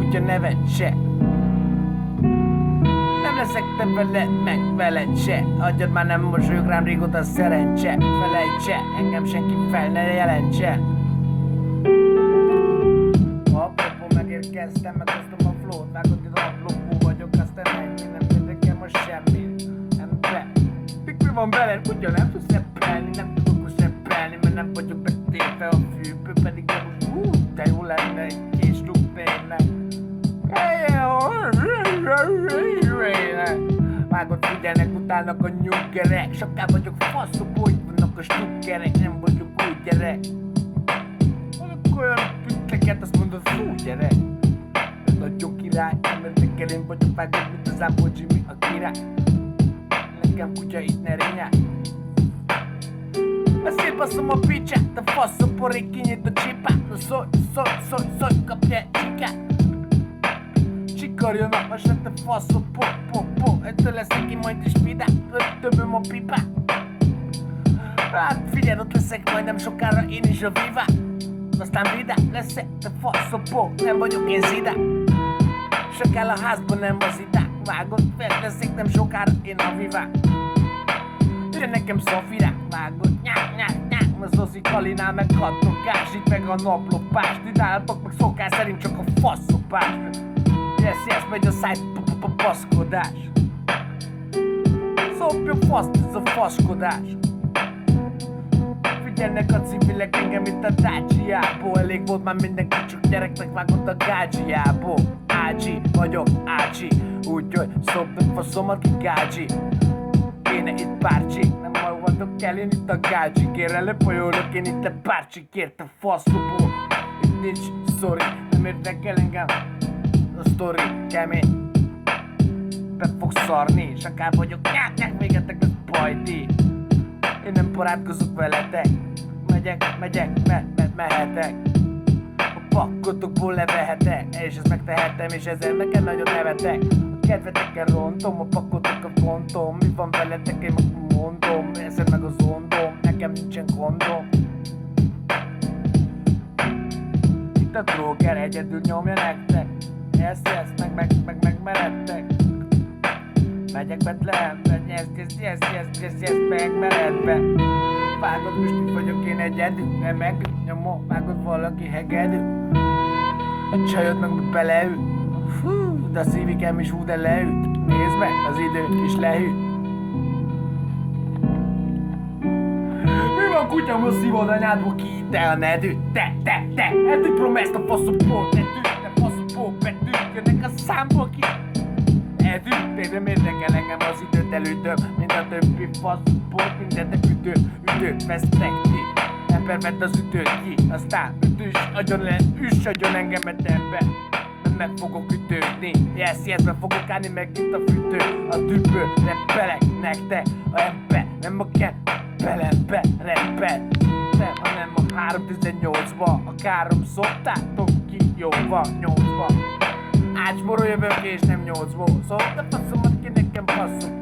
tudja nevet se. Nem leszek te veled, meg veled se. Adjad már, nem mosolyog rám régóta a szerencse. Felejtse, engem senki fel ne jelentse. Apropó, megérkeztem, meghoztam a flót. Vágod ide a blokkó vagyok, aztán ennyi. Nem érdekel most semmi. Ember, mi van veled? Ugyan nem tudsz reppelni. Nem tudok most reppelni, mert nem vagyok betéve a fűből. Pedig most de jó lenne egy kis luppének. Vágod, figyelnek, utálnak a nyuggerek. Soká vagyok faszok, úgy vannak a stukkerek. Nem vagyok úgy gyerek. Vannak olyan püttleket, azt mondod, fú gyerek. Nagyon király, nem érdekel, én vagyok vágod, mint az Ámbó Jimmy a király. Nekem kutya itt ne rinyál. Szétbaszom a picsát, a faszom porék kinyit a csipát. Na szólj, kapj egy csikát. Csikarjon a hasad, a faszom, po. Ettől leszek én majd is vidám, többöm a pipát. Hát figyeld, ott leszek majdnem sokára én is a vivá. Aztán vidám leszek, te faszom, po. Nem vagyok én zidám. Sok áll a házban, nem az idák. Vágod, fel leszek nem sokára én a vivá. Ide nekem szafirák, vágod, nyák. Az Ozi Kalinál meg kattogás, itt meg a naplopás. Didálatok meg szokás szerint csak a faszopás. Yes, megy a száj, paszkodás. Szopja faszt, ez a faskodás. Figyelnek a civilek engem itt a Dacia-ból. Elég volt már mindenki, csak gyereknek vágott a gácsiából. Ácsi, vagyok Ácsi, úgyhogy szopnak faszomat ki gácsi. Kéne itt párcsi, nem hallgatok el, én itt a gácsi. Kérre lepolyolok, én itt a párcsi, kérte faszopó. Itt nincs sorry, nem érdekel engem a sztori, kemény. Be fogsz szarni, sakár vagyok, nyák, végetek lesz bajti. Én nem barátkozok veletek. Mehetek. A pakkotokból levehetek, és ezt megtehetem, és ezzel neked nagyon nevetek. A kedvetekkel rontom, a pakkotokat bontom. Mi van veletek, én meg mondom. Eszed meg az ondom, nekem nincsen kondom. Itt a dróger egyedül nyomja nektek. Yes, meg meredtek. Megyek Betleembe, yes, meg meredve. Vágod, most itt vagyok én egyedül, nem megnyomom, vágod valaki hegedű. A csajod meg beleül, fú, de a szívikem is de leült. Nézd meg, az idő is lehűt. Mi van kutyám, a szívod anyádból ki te a nedű? Te, eddig promeszt a faszopó, te faszopó, betű, jönnek a számból ki. Edű, tényleg érdekel engem az időt elődöm, mint a többi faszopót, mindennek ütő, vesztek ti. Ember vett az ütőt ki, aztán üss agyon engemet ember. Meg fogok ütődni, yes, be fogok állni meg itt a fűtő. A tübő, reppelek nektek, a ember, nem a belembe, reppel. Nem, hanem a 3.18-ba, a károm szoktátok ki, jó van, 8-ba. Ácsborról jövök és nem 8-ból, szóval te faszomat ki nekem faszom.